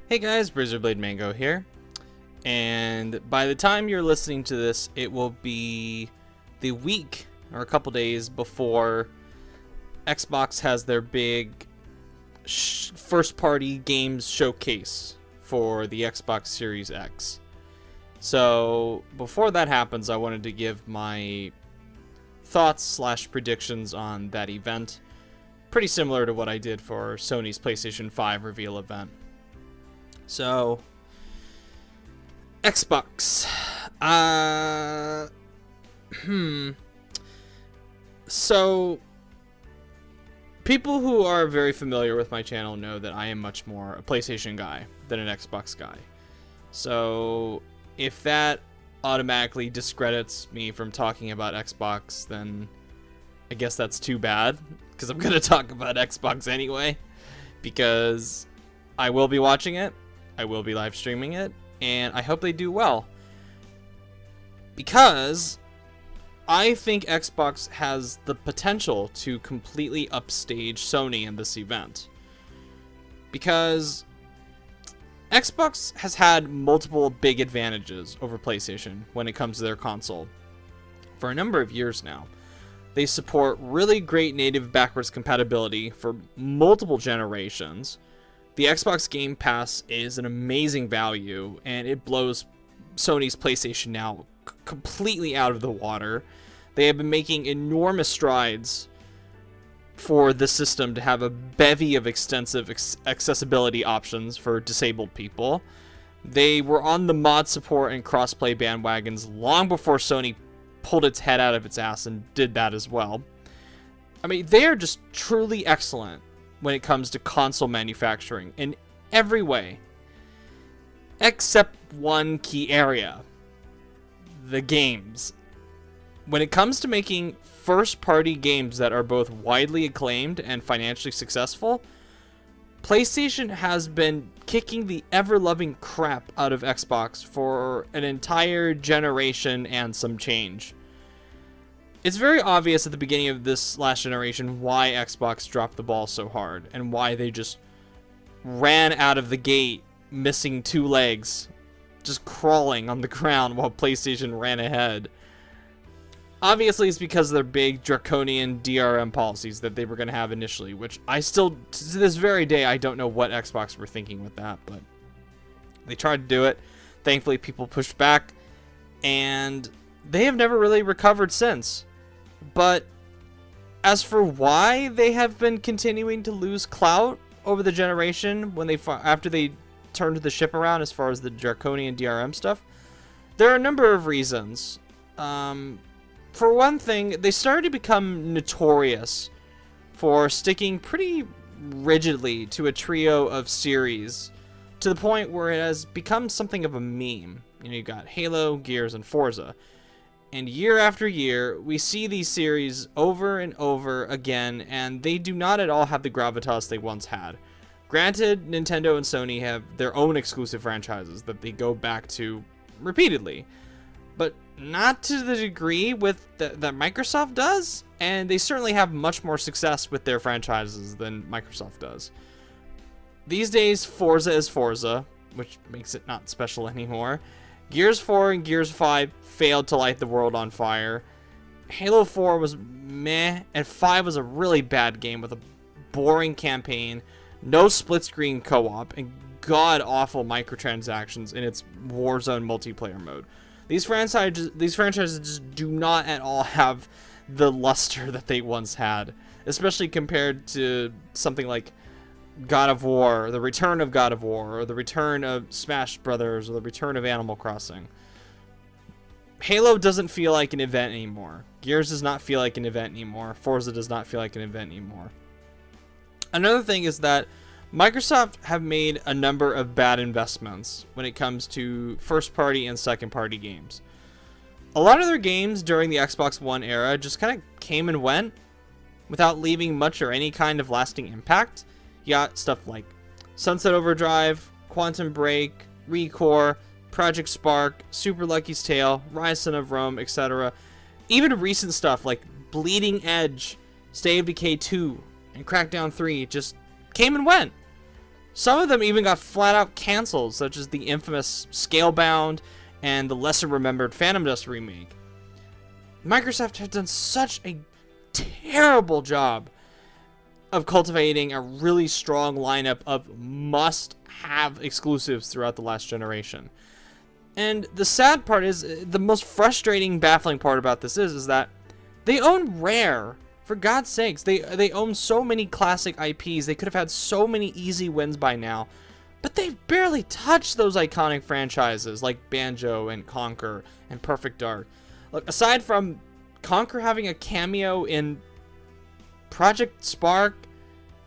Hey guys, Blizzardblade Mango here, and by the time you're listening to this, it will be the week or a couple days before Xbox has their big first-party games showcase for the Xbox Series X. So before that happens, I wanted to give my thoughts / predictions on that event, pretty similar to what I did for Sony's PlayStation 5 reveal event. So, Xbox. So, people who are very familiar with my channel know that I am much more a PlayStation guy than an Xbox guy. So, if that automatically discredits me from talking about Xbox, then I guess that's too bad, because I'm going to talk about Xbox anyway, because I will be watching it. I will be live streaming it, and I hope they do well. Because I think Xbox has the potential to completely upstage Sony in this event. Because Xbox has had multiple big advantages over PlayStation when it comes to their console for a number of years now. They support really great native backwards compatibility for multiple generations. The Xbox Game Pass is an amazing value, and it blows Sony's PlayStation Now completely out of the water. They have been making enormous strides for the system to have a bevy of extensive accessibility options for disabled people. They were on the mod support and crossplay bandwagons long before Sony pulled its head out of its ass and did that as well. I mean, they are just truly excellent when it comes to console manufacturing in every way, except one key area: the games. When it comes to making first-party games that are both widely acclaimed and financially successful, PlayStation has been kicking the ever-loving crap out of Xbox for an entire generation and some change. It's very obvious at the beginning of this last generation why Xbox dropped the ball so hard, and why they just ran out of the gate missing two legs, just crawling on the ground while PlayStation ran ahead. Obviously, it's because of their big draconian DRM policies that they were going to have initially, which I still, to this very day, I don't know what Xbox were thinking with that, but they tried to do it. Thankfully, people pushed back, and they have never really recovered since. But as for why they have been continuing to lose clout over the generation when after they turned the ship around as far as the draconian DRM stuff, there are a number of reasons. For one thing, they started to become notorious for sticking pretty rigidly to a trio of series, to the point where it has become something of a meme. You know, you got Halo, Gears, and Forza. And year after year, we see these series over and over again, and they do not at all have the gravitas they once had. Granted, Nintendo and Sony have their own exclusive franchises that they go back to repeatedly, but not to the degree that Microsoft does, and they certainly have much more success with their franchises than Microsoft does. These days, Forza is Forza, which makes it not special anymore. Gears 4 and Gears 5 failed to light the world on fire. Halo 4 was meh, and 5 was a really bad game with a boring campaign, no split-screen co-op, and god-awful microtransactions in its Warzone multiplayer mode. These franchises just do not at all have the luster that they once had, especially compared to something like God of War, the return of God of War, or the return of Smash Brothers, or the return of Animal Crossing. Halo doesn't feel like an event anymore. Gears does not feel like an event anymore. Forza does not feel like an event anymore. Another thing is that Microsoft have made a number of bad investments when it comes to first-party and second-party games. A lot of their games during the Xbox One era just kind of came and went without leaving much or any kind of lasting impact. You got stuff like Sunset Overdrive, Quantum Break, ReCore, Project Spark, Super Lucky's Tale, Rise Son of Rome, etc. Even recent stuff like Bleeding Edge, State of Decay 2, and Crackdown 3 just came and went. Some of them even got flat out canceled, such as the infamous Scalebound and the lesser remembered Phantom Dust remake. Microsoft have done such a terrible job of cultivating a really strong lineup of must-have exclusives throughout the last generation. And the sad part is, the most frustrating, baffling part about this is that they own Rare. For God's sakes, they own so many classic IPs. They could have had so many easy wins by now. But they've barely touched those iconic franchises like Banjo and Conker and Perfect Dark. Look, aside from Conker having a cameo in Project Spark,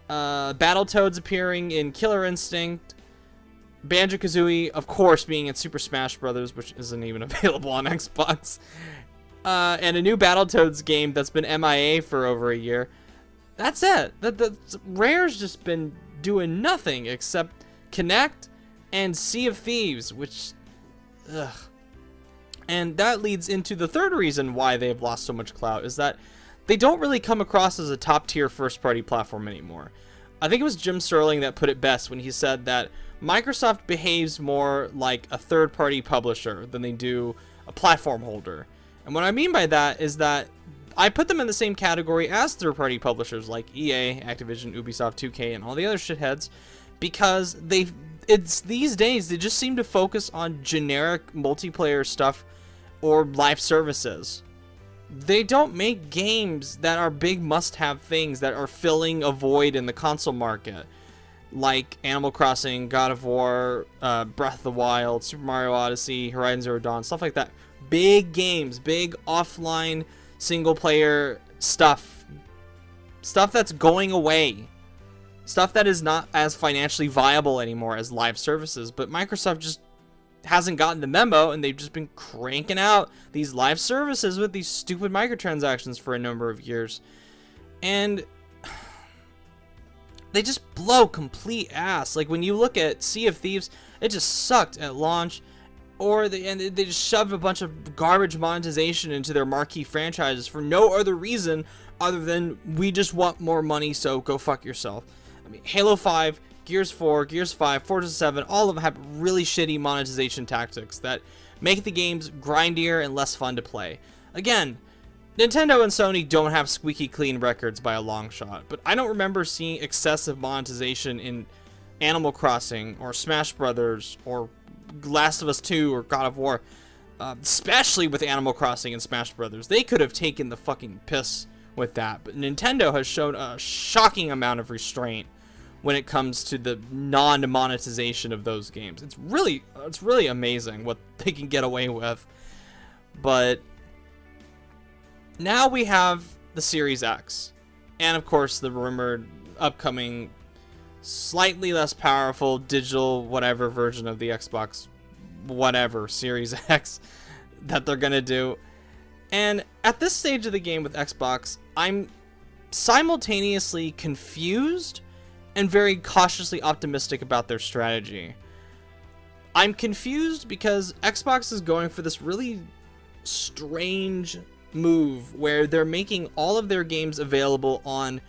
Battletoads appearing in Killer Instinct, Banjo-Kazooie, of course, being in Super Smash Bros., which isn't even available on Xbox, and a new Battletoads game that's been MIA for over a year. That's it. Rare's just been doing nothing except Connect and Sea of Thieves, which... ugh. And that leads into the third reason why they've lost so much clout, is that they don't really come across as a top-tier first-party platform anymore. I think it was Jim Sterling that put it best when he said that Microsoft behaves more like a third-party publisher than they do a platform holder. And what I mean by that is that I put them in the same category as third-party publishers like EA, Activision, Ubisoft, 2K, and all the other shitheads, because it's these days they just seem to focus on generic multiplayer stuff or live services. They don't make games that are big must-have things that are filling a void in the console market, like Animal Crossing, God of War, Breath of the Wild, Super Mario Odyssey, Horizon Zero Dawn, stuff like that. Big games, big offline single-player stuff that's going away, stuff that is not as financially viable anymore as live services. But Microsoft just hasn't gotten the memo, and they've just been cranking out these live services with these stupid microtransactions for a number of years, and they just blow complete ass. Like when you look at Sea of Thieves, it just sucked at launch, they just shoved a bunch of garbage monetization into their marquee franchises for no other reason other than we just want more money, so go fuck yourself. I mean, Halo 5, Gears 4, Gears 5, Forza 7, all of them have really shitty monetization tactics that make the games grindier and less fun to play. Again, Nintendo and Sony don't have squeaky clean records by a long shot, but I don't remember seeing excessive monetization in Animal Crossing or Smash Brothers or Last of Us 2 or God of War, especially with Animal Crossing and Smash Brothers. They could have taken the fucking piss with that, but Nintendo has shown a shocking amount of restraint when it comes to the non-monetization of those games. It's really amazing what they can get away with. But now we have the Series X, and of course the rumored upcoming slightly less powerful digital whatever version of the Xbox whatever Series X that they're gonna do. And at this stage of the game with Xbox, I'm simultaneously confused and very cautiously optimistic about their strategy. I'm confused because Xbox is going for this really strange move where they're making all of their games available on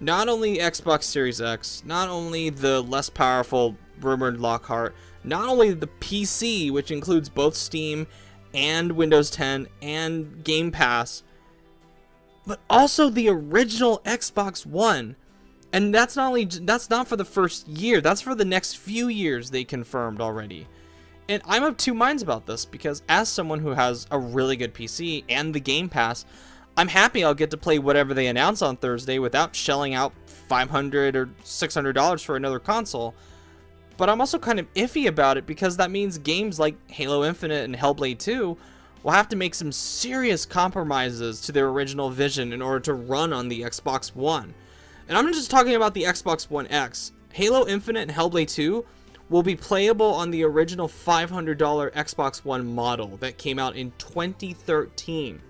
not only Xbox Series X, not only the less powerful rumored Lockhart, not only the PC, which includes both Steam and Windows 10 and Game Pass, but also the original Xbox One. And that's not for the first year, that's for the next few years they confirmed already. And I'm of two minds about this, because as someone who has a really good PC and the Game Pass, I'm happy I'll get to play whatever they announce on Thursday without shelling out $500 or $600 for another console. But I'm also kind of iffy about it, because that means games like Halo Infinite and Hellblade 2 will have to make some serious compromises to their original vision in order to run on the Xbox One. And I'm not just talking about the Xbox One X. Halo Infinite and Hellblade 2 will be playable on the original $500 Xbox One model that came out in 2013.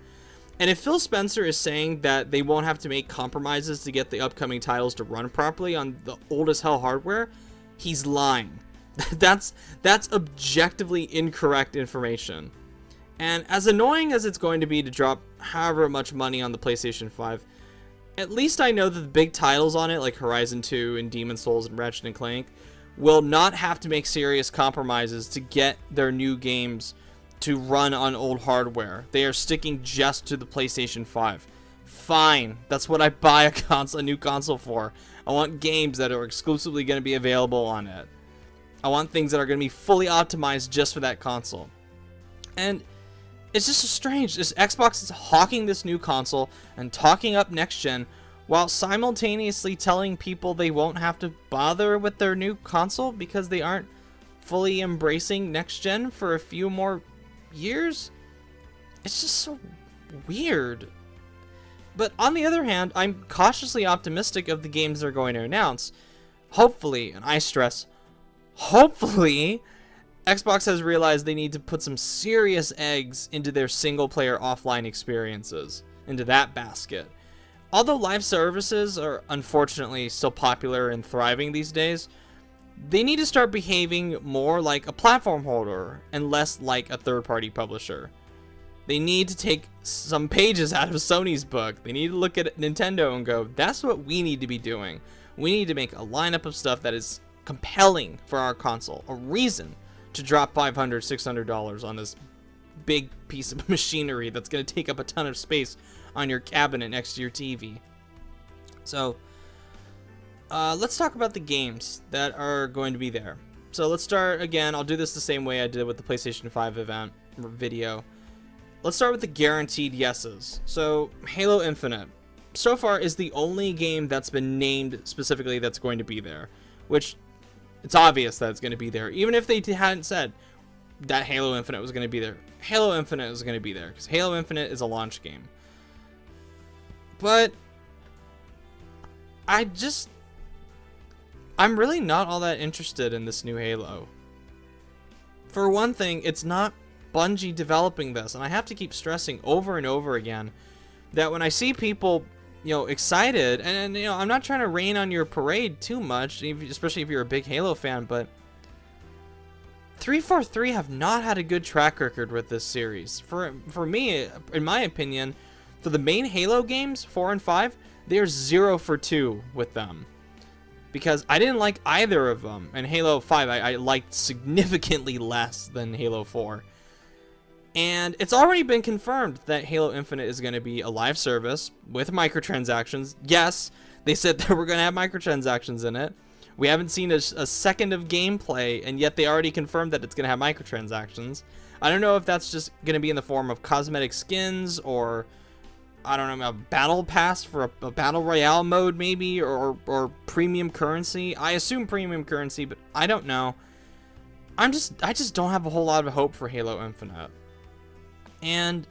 And if Phil Spencer is saying that they won't have to make compromises to get the upcoming titles to run properly on the old as hell hardware, he's lying. That's objectively incorrect information. And as annoying as it's going to be to drop however much money on the PlayStation 5, at least I know that the big titles on it, like Horizon 2 and Demon's Souls and Ratchet & Clank, will not have to make serious compromises to get their new games to run on old hardware. They are sticking just to the PlayStation 5. Fine, that's what I buy a new console for. I want games that are exclusively going to be available on it. I want things that are going to be fully optimized just for that console. And it's just so strange. This Xbox is hawking this new console and talking up next gen while simultaneously telling people they won't have to bother with their new console because they aren't fully embracing next gen for a few more years. It's just so weird. But on the other hand, I'm cautiously optimistic of the games they're going to announce. Hopefully, and I stress, hopefully, Xbox has realized they need to put some serious eggs into their single-player offline experiences, into that basket. Although live services are unfortunately still popular and thriving these days, they need to start behaving more like a platform holder and less like a third-party publisher. They need to take some pages out of Sony's book. They need to look at Nintendo and go, that's what we need to be doing. We need to make a lineup of stuff that is compelling for our console, a reason to drop $500, $600 on this big piece of machinery that's going to take up a ton of space on your cabinet next to your TV. So, let's talk about the games that are going to be there. So let's start, again, I'll do this the same way I did with the PlayStation 5 event video. Let's start with the guaranteed yeses. So, Halo Infinite, so far, is the only game that's been named specifically that's going to be there. Which, it's obvious that it's going to be there. Even if they hadn't said that Halo Infinite was going to be there. Halo Infinite is going to be there, because Halo Infinite is a launch game. But, I'm really not all that interested in this new Halo. For one thing, it's not Bungie developing this, and I have to keep stressing over and over again that when I see people, excited, and I'm not trying to rain on your parade too much, especially if you're a big Halo fan, but 343 have not had a good track record with this series. For me, in my opinion, for the main Halo games, 4 and 5, they're 0 for 2 with them. Because I didn't like either of them, and Halo 5 I liked significantly less than Halo 4. And it's already been confirmed that Halo Infinite is going to be a live service with microtransactions. Yes, they said that we're going to have microtransactions in it. We haven't seen a second of gameplay, and yet they already confirmed that it's going to have microtransactions. I don't know if that's just going to be in the form of cosmetic skins, or, I don't know, a battle pass for a battle royale mode maybe, or premium currency. I assume premium currency, but I don't know. I just don't have a whole lot of hope for Halo Infinite. And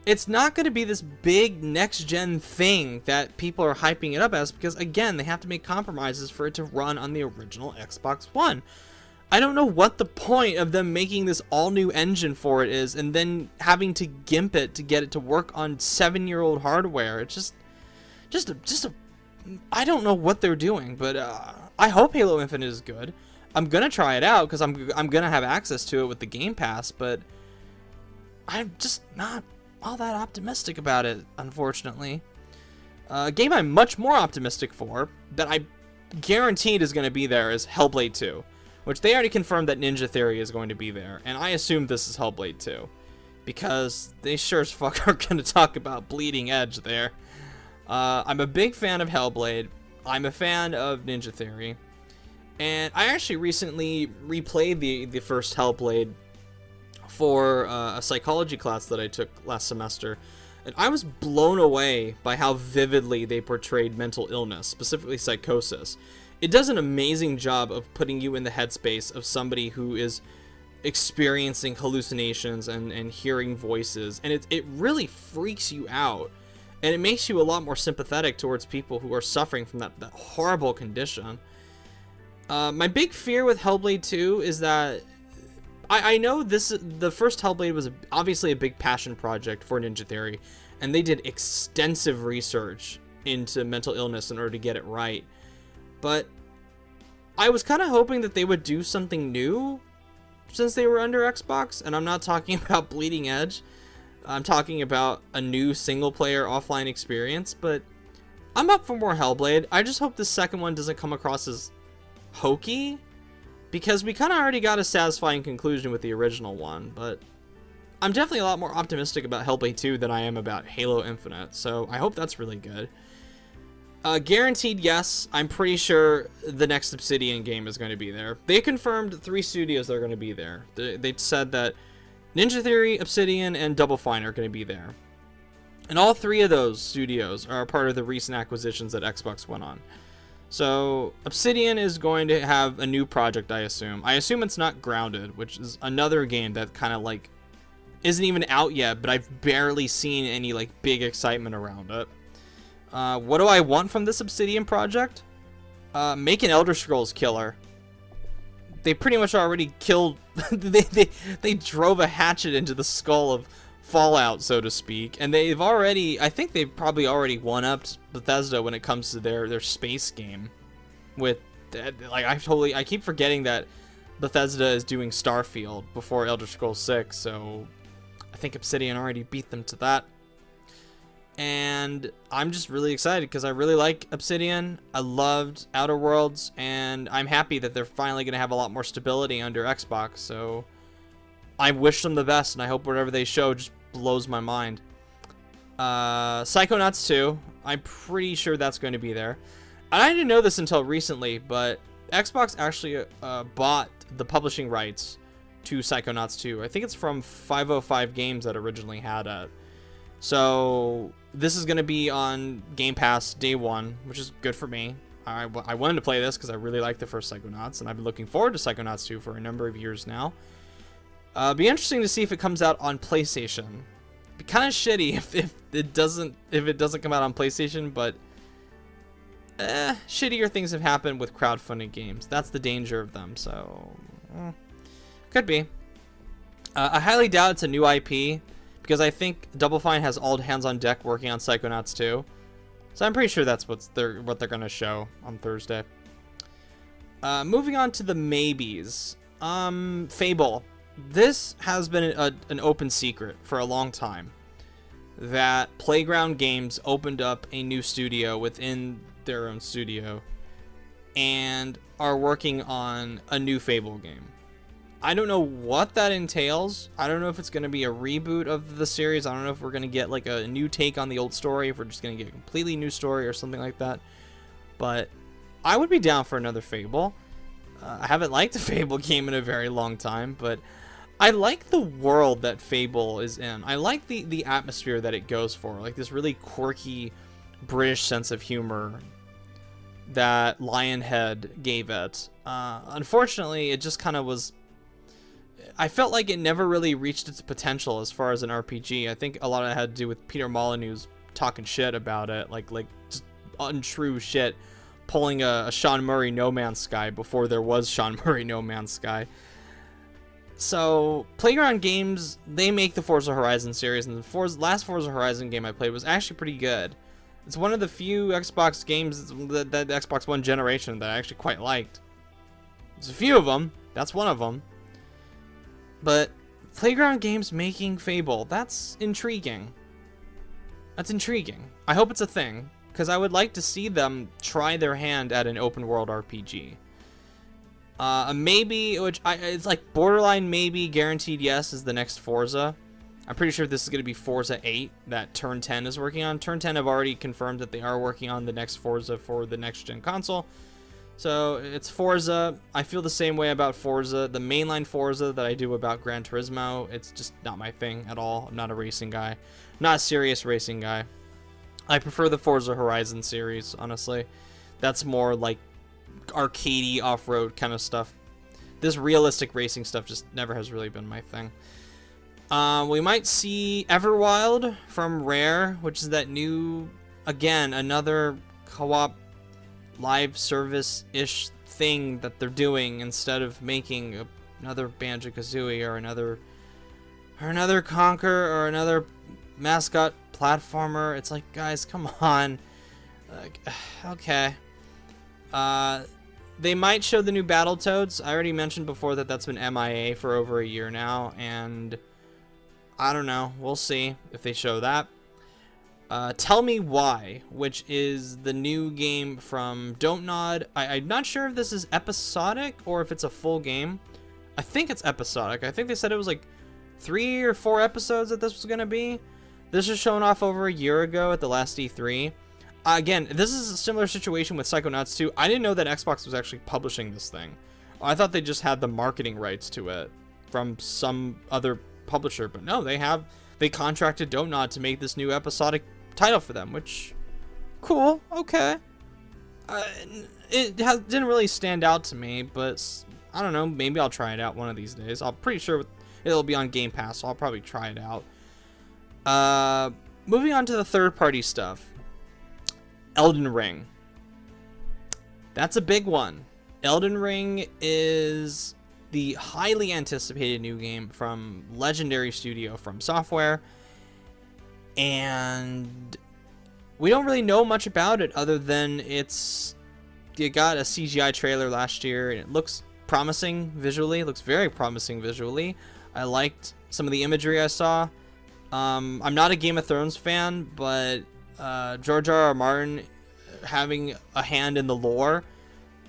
it's not going to be this big next-gen thing that people are hyping it up as, because, again, they have to make compromises for it to run on the original Xbox One. I don't know what the point of them making this all-new engine for it is, and then having to gimp it to get it to work on 7-year-old hardware. It's I don't know what they're doing, but I hope Halo Infinite is good. I'm going to try it out, because I'm going to have access to it with the Game Pass, but I'm just not all that optimistic about it, unfortunately. A game I'm much more optimistic for, that I guaranteed is going to be there, is Hellblade 2. Which they already confirmed that Ninja Theory is going to be there. And I assume this is Hellblade 2. Because they sure as fuck are going to talk about Bleeding Edge there. I'm a big fan of Hellblade. I'm a fan of Ninja Theory. And I actually recently replayed the first Hellblade for a psychology class that I took last semester, and I was blown away by how vividly they portrayed mental illness, specifically psychosis. It does an amazing job of putting you in the headspace of somebody who is experiencing hallucinations and hearing voices, and it really freaks you out, and it makes you a lot more sympathetic towards people who are suffering from that horrible condition. My big fear with Hellblade 2 is that I know the first Hellblade was obviously a big passion project for Ninja Theory, and they did extensive research into mental illness in order to get it right. But I was kind of hoping that they would do something new since they were under Xbox, and I'm not talking about Bleeding Edge. I'm talking about a new single-player offline experience, but I'm up for more Hellblade. I just hope the second one doesn't come across as hokey, because we kind of already got a satisfying conclusion with the original one, but I'm definitely a lot more optimistic about Hellblade 2 than I am about Halo Infinite, so I hope that's really good. Guaranteed, yes. I'm pretty sure the next Obsidian game is going to be there. They confirmed 3 studios that are going to be there. They said that Ninja Theory, Obsidian, and Double Fine are going to be there. And all 3 of those studios are part of the recent acquisitions that Xbox went on. So Obsidian is going to have a new project, I assume. I assume it's not Grounded, which is another game that kind of like isn't even out yet, but I've barely seen any like big excitement around it. What do I want from this Obsidian project? Make an Elder Scrolls killer. They pretty much already killed. they drove a hatchet into the skull of Fallout, so to speak, and they've already. I think they've probably already one-upped Bethesda when it comes to their space game. With like I keep forgetting that Bethesda is doing Starfield before Elder Scrolls 6, so I think Obsidian already beat them to that. And I'm just really excited because I really like Obsidian. I loved Outer Worlds, and I'm happy that they're finally going to have a lot more stability under Xbox. So I wish them the best, and I hope whatever they show just blows my mind. Psychonauts 2, I'm pretty sure that's going to be there. And I didn't know this until recently, but Xbox actually bought the publishing rights to Psychonauts 2. I think it's from 505 Games that originally had it. So this is going to be on Game Pass day 1, which is good for me. I wanted to play this because I really like the first Psychonauts, and I've been looking forward to Psychonauts 2 for a number of years now. Be interesting to see if it comes out on PlayStation. Be kind of shitty if it doesn't come out on PlayStation, but shittier things have happened with crowdfunding games. That's the danger of them. So could be. I highly doubt it's a new IP, because I think Double Fine has all hands on deck working on Psychonauts 2. So I'm pretty sure that's what they're going to show on Thursday. Moving on to the maybes. Fable. This has been an open secret for a long time, that Playground Games opened up a new studio within their own studio and are working on a new Fable game. I don't know what that entails. I don't know if it's going to be a reboot of the series. I don't know if we're going to get like a new take on the old story, if we're just going to get a completely new story or something like that. But I would be down for another Fable. I haven't liked a Fable game in a very long time, but I like the world that Fable is in. I like the atmosphere that it goes for, like this really quirky British sense of humor that Lionhead gave it. Unfortunately, it just kind of was. I felt like it never really reached its potential as far as an RPG. I think a lot of it had to do with Peter Molyneux's talking shit about it, like just untrue shit, pulling a Sean Murray No Man's Sky before there was Sean Murray No Man's Sky. So Playground Games, they make the Forza Horizon series, and the last Forza Horizon game I played was actually pretty good. It's one of the few Xbox games that the Xbox One generation that I actually quite liked. There's a few of them. That's one of them. But Playground Games making Fable, that's intriguing. That's intriguing. I hope it's a thing, because I would like to see them try their hand at an open world RPG. A maybe, it's like borderline maybe, guaranteed yes, is the next Forza. I'm pretty sure this is going to be Forza 8 that Turn 10 is working on. Turn 10 have already confirmed that they are working on the next Forza for the next gen console. So it's Forza. I feel the same way about Forza. The mainline Forza that I do about Gran Turismo, it's just not my thing at all. I'm not a racing guy. I'm not a serious racing guy. I prefer the Forza Horizon series, honestly. That's more like arcadey off-road kind of stuff. This realistic racing stuff just never has really been my thing. We might see Everwild from Rare, which is that new, again, another co-op live service-ish thing that they're doing instead of making another Banjo-Kazooie or another Conker or another mascot platformer. It's like, guys, come on. Okay. They might show the new Battletoads. I already mentioned before that that's been MIA for over a year now, and I don't know. We'll see if they show that. Tell Me Why, which is the new game from Don't Nod. I'm not sure if this is episodic or if it's a full game. I think it's episodic. I think they said it was like 3 or 4 episodes that this was going to be. This was shown off over a year ago at the last E3. Again, this is a similar situation with Psychonauts 2. I didn't know that Xbox was actually publishing this thing. I thought they just had the marketing rights to it from some other publisher, but no, they contracted Don't Nod to make this new episodic title for them, which, cool, okay. Didn't really stand out to me, but I don't know, maybe I'll try it out one of these days. I'm pretty sure it'll be on Game Pass, so I'll probably try it out. Moving on to the third-party stuff. Elden Ring. That's a big one. Elden Ring is the highly anticipated new game from legendary studio From Software, and we don't really know much about it other than it got a CGI trailer last year, and it looks promising visually. It looks very promising visually. I liked some of the imagery I saw. I'm not a Game of Thrones fan, but George R.R. Martin having a hand in the lore.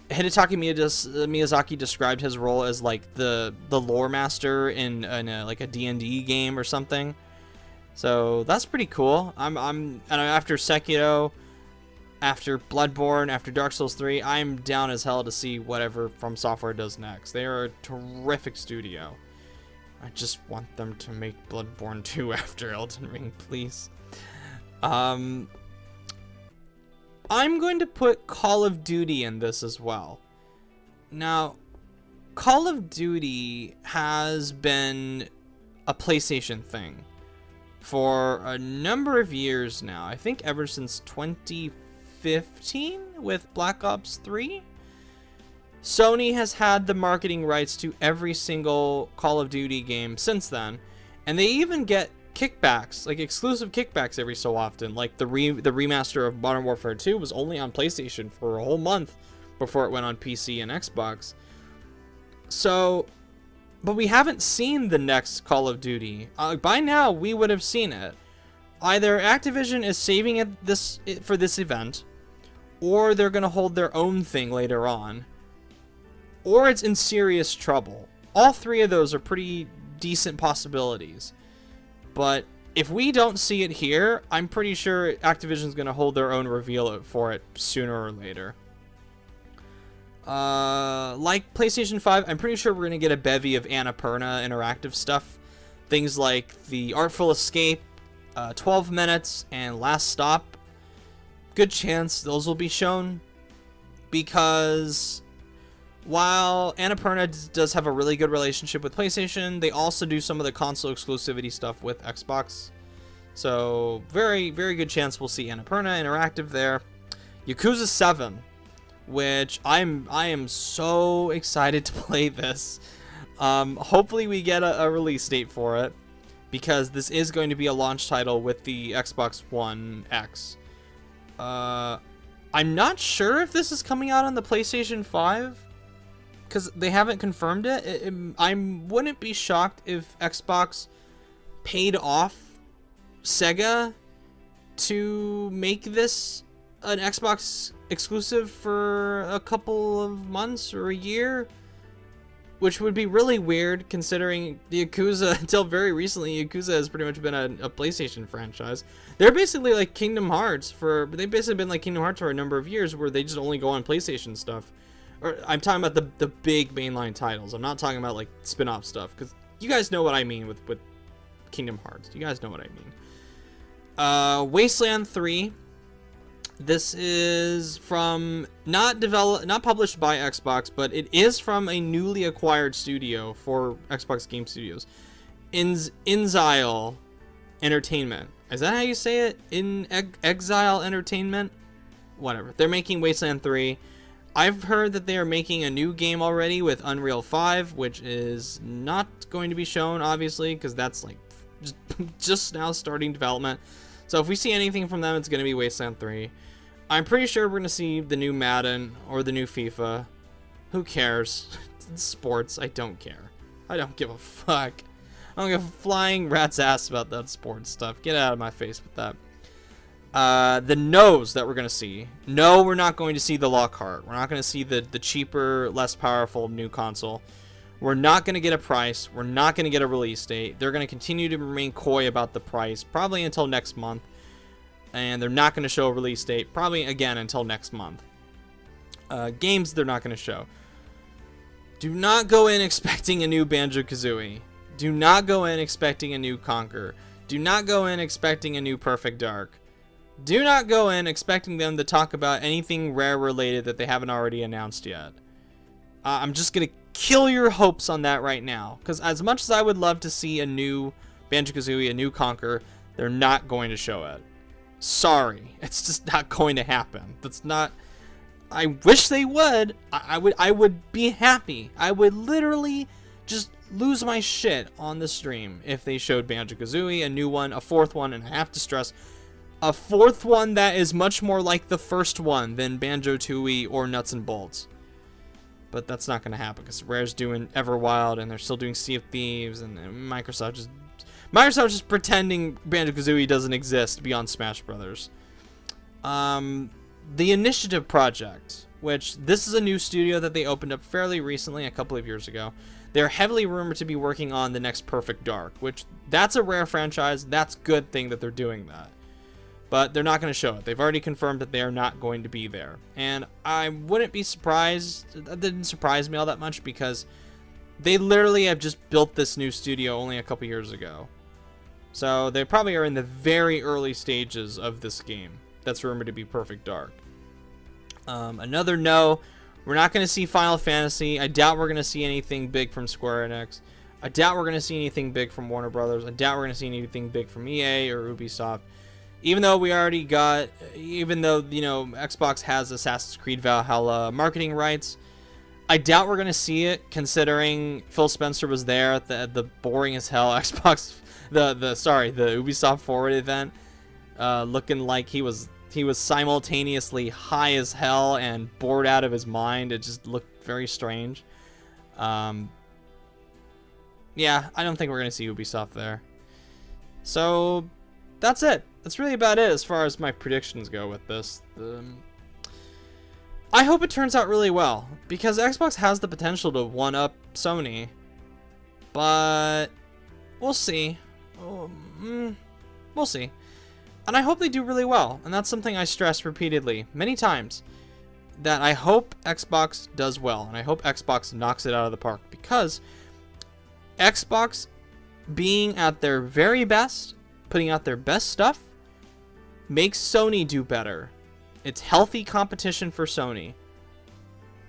Hidetaka Miyazaki described his role as like the lore master in like a D&D game or something. So that's pretty cool. And after Sekiro, after Bloodborne, after Dark Souls 3, I'm down as hell to see whatever From Software does next. They are a terrific studio. I just want them to make Bloodborne 2 after Elden Ring, please. I'm going to put Call of Duty in this as well. Now, Call of Duty has been a PlayStation thing for a number of years now. I think ever since 2015 with Black Ops 3. Sony has had the marketing rights to every single Call of Duty game since then, and they even get kickbacks, like exclusive kickbacks every so often. Like the remaster of Modern Warfare 2 was only on PlayStation for a whole month before it went on PC and Xbox. So, but we haven't seen the next Call of Duty. By now, we would have seen it. Either Activision is saving it for this event, or they're going to hold their own thing later on, or it's in serious trouble. All three of those are pretty decent possibilities. But if we don't see it here, I'm pretty sure Activision's going to hold their own reveal for it sooner or later. Like PlayStation 5, I'm pretty sure we're going to get a bevy of Annapurna interactive stuff. Things like The Artful Escape, 12 Minutes, and Last Stop. Good chance those will be shown, because while Annapurna does have a really good relationship with PlayStation, they also do some of the console exclusivity stuff with Xbox. So very, very good chance we'll see Annapurna interactive there. Yakuza 7, which I am so excited to play this. Hopefully we get a release date for it, because this is going to be a launch title with the Xbox One X. I'm not sure if this is coming out on the PlayStation 5, because they haven't confirmed it. I wouldn't be shocked if Xbox paid off Sega to make this an Xbox exclusive for a couple of months or a year, which would be really weird considering the Yakuza, until very recently, Yakuza has pretty much been a PlayStation franchise. They're basically like Kingdom Hearts they've basically been like Kingdom Hearts for a number of years, where they just only go on PlayStation stuff. Or I'm talking about the big mainline titles. I'm not talking about like spin-off stuff, because you guys know what I mean with Kingdom Hearts. You guys know what I mean. Wasteland 3. This is from not published by Xbox, but it is from a newly acquired studio for Xbox Game Studios, Inxile Entertainment. Is that how you say it? Exile Entertainment? Whatever. They're making Wasteland 3. I've heard that they are making a new game already with Unreal 5, which is not going to be shown, obviously, because that's like just now starting development. So if we see anything from them, it's going to be Wasteland 3. I'm pretty sure we're going to see the new Madden or the new FIFA. Who cares? It's sports. I don't care. I don't give a fuck. I don't give a flying rat's ass about that sports stuff. Get out of my face with that. The no's that we're going to see. No, we're not going to see the Lockhart. We're not going to see the cheaper, less powerful new console. We're not going to get a price. We're not going to get a release date. They're going to continue to remain coy about the price, probably until next month. And they're not going to show a release date, probably again until next month. Games they're not going to show. Do not go in expecting a new Banjo-Kazooie. Do not go in expecting a new Conker. Do not go in expecting a new Perfect Dark. Do not go in expecting them to talk about anything Rare related that they haven't already announced yet. I'm just going to kill your hopes on that right now. Because as much as I would love to see a new Banjo-Kazooie, a new Conker, they're not going to show it. Sorry. It's just not going to happen. That's not... I wish they would. I would be happy. I would literally just lose my shit on the stream if they showed Banjo-Kazooie, a new one, a fourth one, and I have to stress, a fourth one that is much more like the first one than Banjo-Tooie or Nuts and Bolts. But that's not going to happen because Rare's doing Everwild and they're still doing Sea of Thieves, and Microsoft just pretending Banjo-Kazooie doesn't exist beyond Smash Brothers. The Initiative Project, which this is a new studio that they opened up fairly recently, a couple of years ago. They're heavily rumored to be working on the next Perfect Dark, which that's a Rare franchise. That's a good thing that they're doing that. But they're not going to show it. They've already confirmed that they are not going to be there. And I wouldn't be surprised. That didn't surprise me all that much because they literally have just built this new studio only a couple years ago. So they probably are in the very early stages of this game that's rumored to be Perfect Dark. Another no, we're not going to see Final Fantasy. I doubt we're going to see anything big from Square Enix. I doubt we're going to see anything big from Warner Brothers. I doubt we're going to see anything big from EA or Ubisoft. Even though, you know, Xbox has Assassin's Creed Valhalla marketing rights, I doubt we're going to see it considering Phil Spencer was there at the boring as hell Xbox, the Ubisoft Forward event, looking like he was simultaneously high as hell and bored out of his mind. It just looked very strange. Yeah, I don't think we're going to see Ubisoft there. So, that's it. That's really about it as far as my predictions go with this. I hope it turns out really well, because Xbox has the potential to one-up Sony. But, we'll see. We'll see. And I hope they do really well. And that's something I stress repeatedly, many times, that I hope Xbox does well. And I hope Xbox knocks it out of the park. Because Xbox being at their very best, putting out their best stuff, makes Sony do better. It's healthy competition for Sony.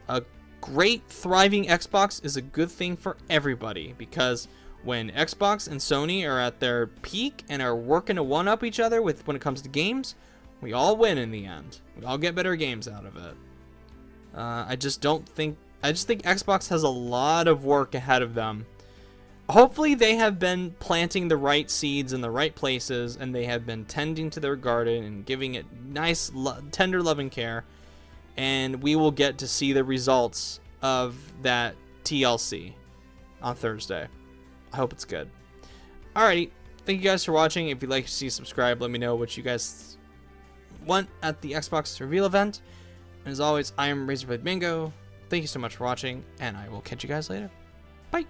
A great, thriving Xbox is a good thing for everybody. Because when Xbox and Sony are at their peak and are working to one-up each other when it comes to games, we all win in the end. We all get better games out of it. I just think Xbox has a lot of work ahead of them. Hopefully they have been planting the right seeds in the right places, and they have been tending to their garden and giving it nice, tender loving care, and we will get to see the results of that TLC on Thursday. I hope it's good. Alrighty, thank you guys for watching. If you'd like to see, subscribe. Let me know what you guys want at the Xbox reveal event. And as always, I am Razorblade Bingo. Thank you so much for watching, and I will catch you guys later. Bye!